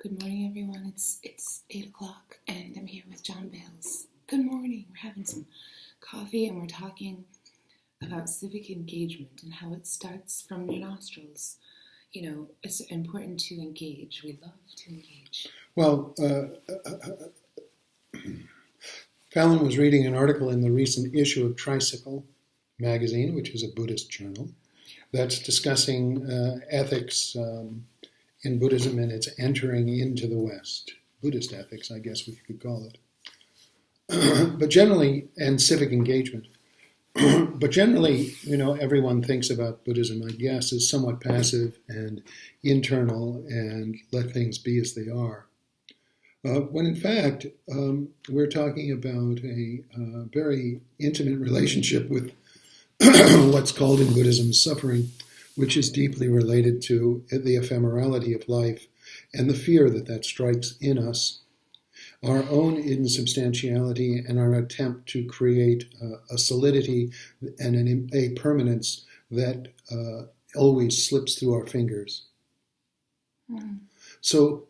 Good morning, everyone. It's 8 o'clock, and I'm here with John Bales. Good morning. We're having some coffee, and we're talking about civic engagement and how it starts from your nostrils. You know, it's important to engage. We love to engage. Well, Fallon was reading an article in the recent issue of Tricycle magazine, which is a Buddhist journal, that's discussing ethics in Buddhism and its entering into the West. Buddhist ethics, I guess we could call it. But generally, and civic engagement. But generally, everyone thinks about Buddhism, I guess, as somewhat passive and internal and let things be as they are. When in fact, we're talking about a very intimate relationship with what's called in Buddhism suffering, which is deeply related to the ephemerality of life and the fear that strikes in us, our own insubstantiality, and our attempt to create a solidity and a permanence that always slips through our fingers. Mm. So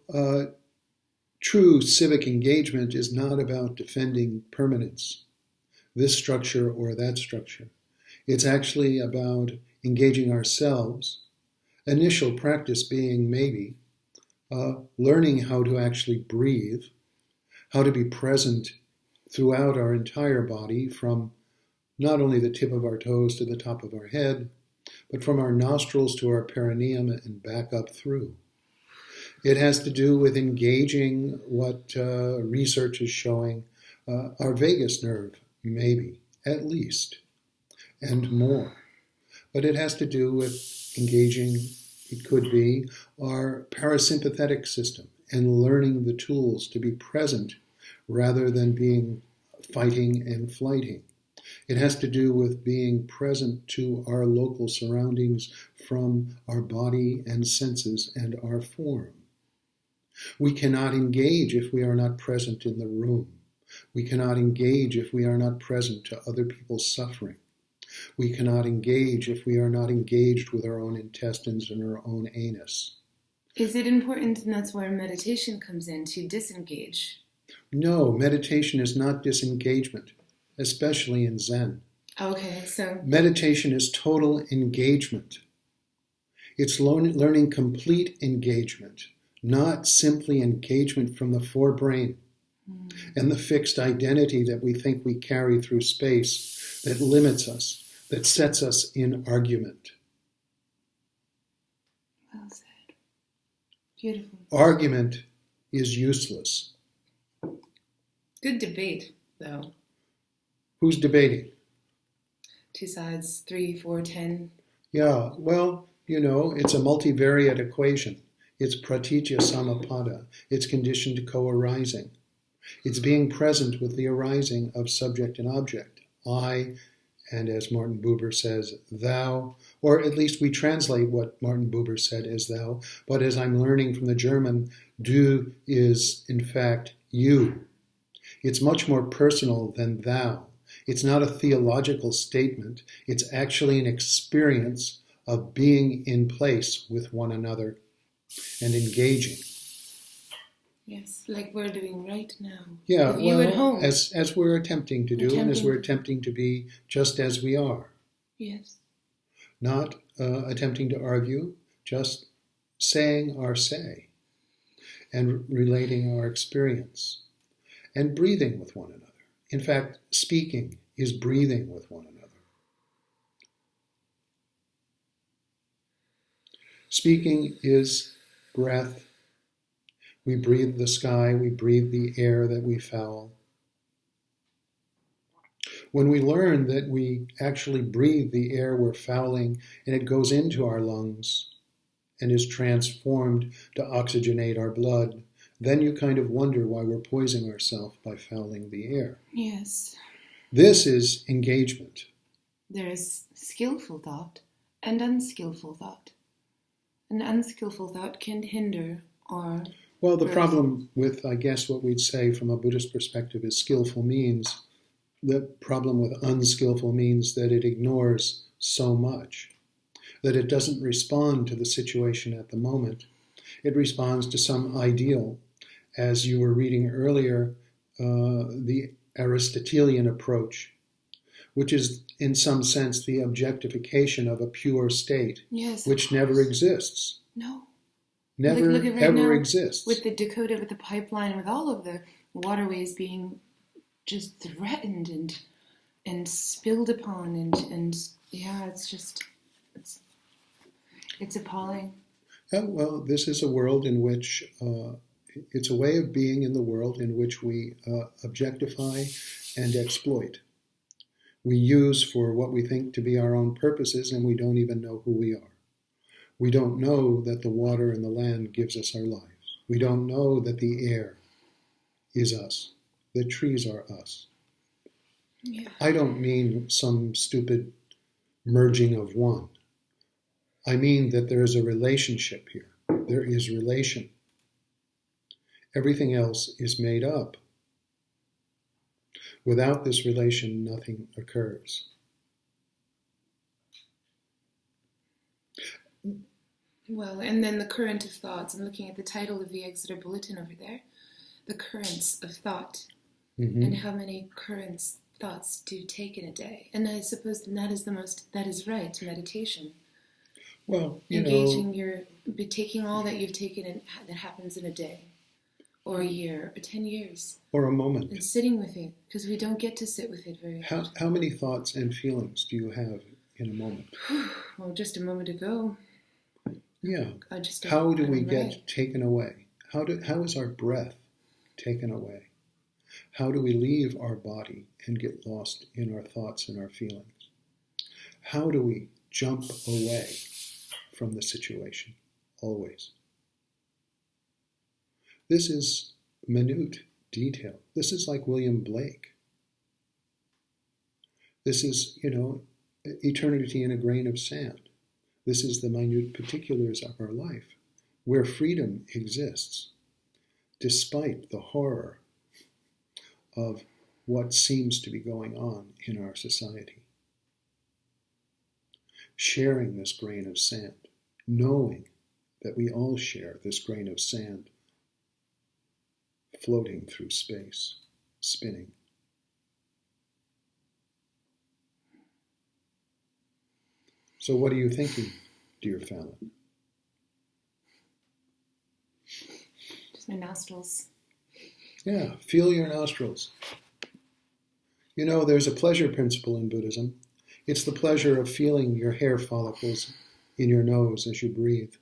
true civic engagement is not about defending permanence, this structure or that structure. It's actually about engaging ourselves, initial practice being maybe learning how to actually breathe, how to be present throughout our entire body, from not only the tip of our toes to the top of our head, but from our nostrils to our perineum and back up through. It has to do with engaging what research is showing our vagus nerve, maybe, at least, and more. But it has to do with engaging, it could be, our parasympathetic system and learning the tools to be present rather than being fighting and flighting. It has to do with being present to our local surroundings from our body and senses and our form. We cannot engage if we are not present in the room. We cannot engage if we are not present to other people's suffering. We cannot engage if we are not engaged with our own intestines and our own anus. Is it important, and that's where meditation comes in, to disengage? No, meditation is not disengagement, especially in Zen. Okay, so... meditation is total engagement. It's learning complete engagement, not simply engagement from the forebrain and the fixed identity that we think we carry through space that limits us, that sets us in argument. Well said. Beautiful. Argument is useless. Good debate, though. Who's debating? 2 sides, 3, 4, 10. Yeah, well, it's a multivariate equation. It's pratitya samappada. It's conditioned co-arising. It's being present with the arising of subject and object. I, and as Martin Buber says, thou, or at least we translate what Martin Buber said as thou, but as I'm learning from the German, du is in fact you. It's much more personal than thou. It's not a theological statement. It's actually an experience of being in place with one another and engaging. Yes, like we're doing right now. Yeah, with you at home. As we're attempting to do, and as we're attempting to be just as we are. Yes. Not attempting to argue, just saying our say and relating our experience and breathing with one another. In fact, speaking is breathing with one another. Speaking is breath. We breathe the sky, we breathe the air that we foul. When we learn that we actually breathe the air we're fouling and it goes into our lungs and is transformed to oxygenate our blood, then you kind of wonder why we're poisoning ourselves by fouling the air. Yes. This is engagement. There is skillful thought and unskillful thought. An unskillful thought can hinder or... Well, the problem with, I guess, what we'd say from a Buddhist perspective is skillful means. The problem with unskillful means that it ignores so much, that it doesn't respond to the situation at the moment, It responds to some ideal. As you were reading earlier, the Aristotelian approach, which is in some sense the objectification of a pure state, yes, which never exists. No. Never, look at right ever now, exists. With the Dakota, with the pipeline, with all of the waterways being just threatened and spilled upon, and yeah, it's appalling. Well, this is a world in which it's a way of being in the world in which we objectify and exploit. We use for what we think to be our own purposes, and we don't even know who we are. We don't know that the water and the land gives us our lives. We don't know that the air is us. The trees are us. Yeah. I don't mean some stupid merging of one. I mean that there is a relationship here. There is relation. Everything else is made up. Without this relation, nothing occurs. Well, and then the current of thoughts. I'm looking at the title of the Exeter Bulletin over there. The currents of thought. Mm-hmm. And how many currents thoughts do you take in a day? And I suppose that is right, meditation. Well, taking all that you've taken in, that happens in a day, or a year, or 10 years. Or a moment. And sitting with it, because we don't get to sit with it very often. How many thoughts and feelings do you have in a moment? Well, just a moment ago. Yeah. How do we get taken away? How is our breath taken away? How do we leave our body and get lost in our thoughts and our feelings? How do we jump away from the situation? Always. This is minute detail. This is like William Blake. This is, eternity in a grain of sand. This is the minute particulars of our life, where freedom exists, despite the horror of what seems to be going on in our society. Sharing this grain of sand, knowing that we all share this grain of sand floating through space, spinning. So what are you thinking, dear Fallon? Just my nostrils. Yeah, feel your nostrils. There's a pleasure principle in Buddhism. It's the pleasure of feeling your hair follicles in your nose as you breathe.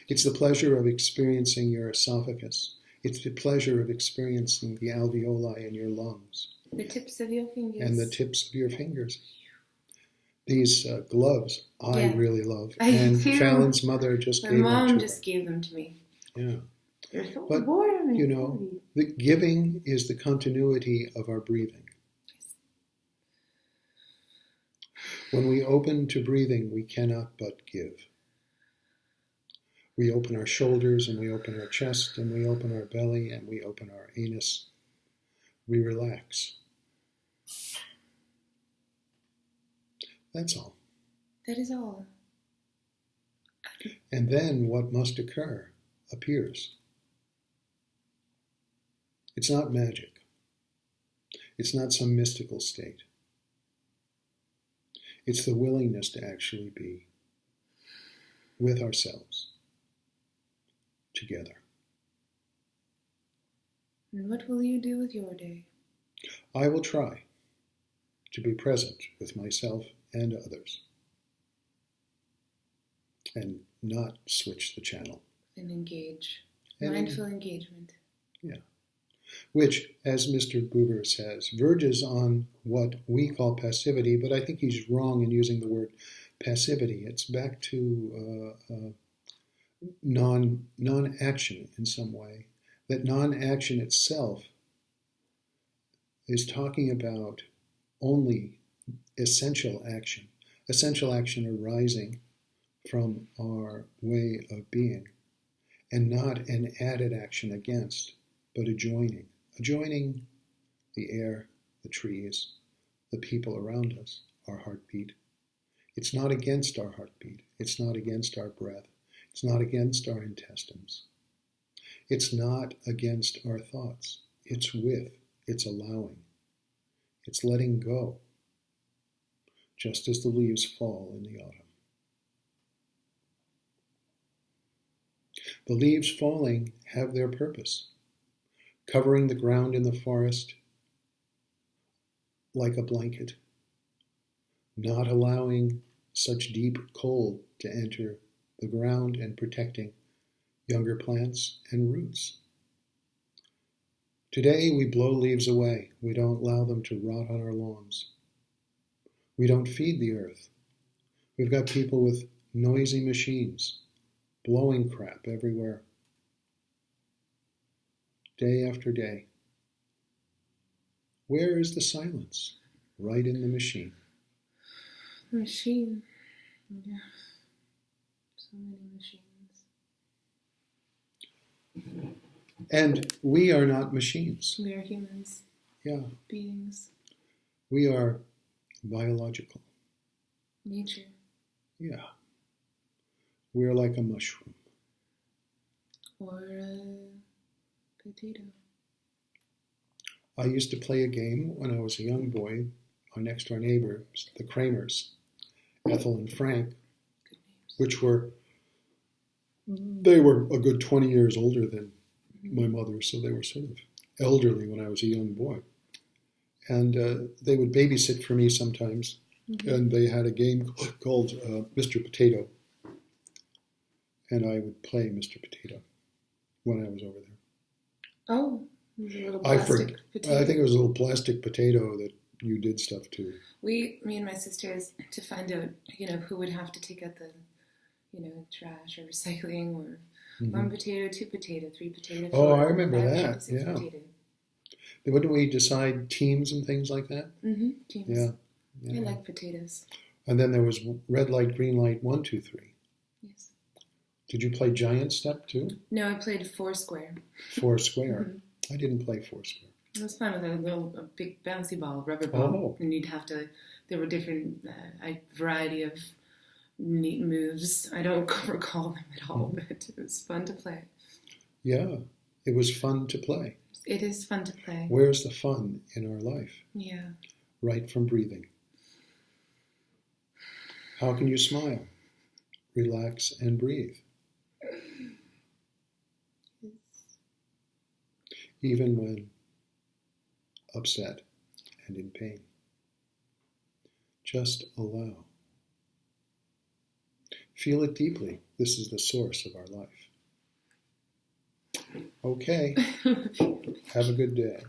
It's the pleasure of experiencing your esophagus. It's the pleasure of experiencing the alveoli in your lungs. The tips of your fingers. And the tips of your fingers. These gloves I really love. And Fallon's mother just gave them to her. My mom just gave them to me. Yeah. They're so but, warm. The giving is the continuity of our breathing. When we open to breathing, we cannot but give. We open our shoulders, and we open our chest, and we open our belly, and we open our anus. We relax. That's all. That is all. And then what must occur appears. It's not magic. It's not some mystical state. It's the willingness to actually be with ourselves, together. And what will you do with your day? I will try to be present with myself and others and not switch the channel. And engage. Mindful engagement. Yeah. Which, as Mr. Buber says, verges on what we call passivity, but I think he's wrong in using the word passivity. It's back to non-action in some way. That non-action itself is talking about only essential action arising from our way of being, and not an added action against, but a joining the air, the trees, the people around us, our heartbeat. It's not against our heartbeat. It's not against our breath. It's not against our intestines. It's not against our thoughts. It's with, it's allowing, it's letting go, just as the leaves fall in the autumn. The leaves falling have their purpose, covering the ground in the forest like a blanket, not allowing such deep cold to enter the ground and protecting younger plants and roots. Today we blow leaves away. We don't allow them to rot on our lawns. We don't feed the earth. We've got people with noisy machines blowing crap everywhere, day after day. Where is the silence? Right in the machine. The machine. Yeah. So many machines. And we are not machines. We are humans. Yeah. Beings. We are biological. Nature. Yeah. We're like a mushroom. Or a potato. I used to play a game when I was a young boy. Our next door neighbors, the Kramers, Ethel and Frank, which they were a good 20 years older than my mother, so they were sort of elderly when I was a young boy. And they would babysit for me sometimes, and they had a game called Mr. Potato, and I would play Mr. Potato when I was over there. Oh, it was a little plastic potato. I think it was a little plastic potato that you did stuff to. Me and my sisters, to find out, who would have to take out the, trash or recycling, or one potato, two potato, three potato. Oh, four, I remember five, that. six Yeah. Potato. Wouldn't we decide teams and things like that? Mm-hmm. Teams. Yeah. I like potatoes. And then there was red light, green light, 1, 2, 3. Yes. Did you play giant step too? No, I played Foursquare. Foursquare. I didn't play Foursquare. It was fun with a big bouncy ball, rubber ball, and you'd have to. There were different variety of neat moves. I don't recall them at all, but it was fun to play. Yeah, it was fun to play. It is fun to play. Where's the fun in our life? Yeah. Right from breathing. How can you smile? Relax and breathe. Even when upset and in pain. Just allow. Feel it deeply. This is the source of our life. Okay. Have a good day.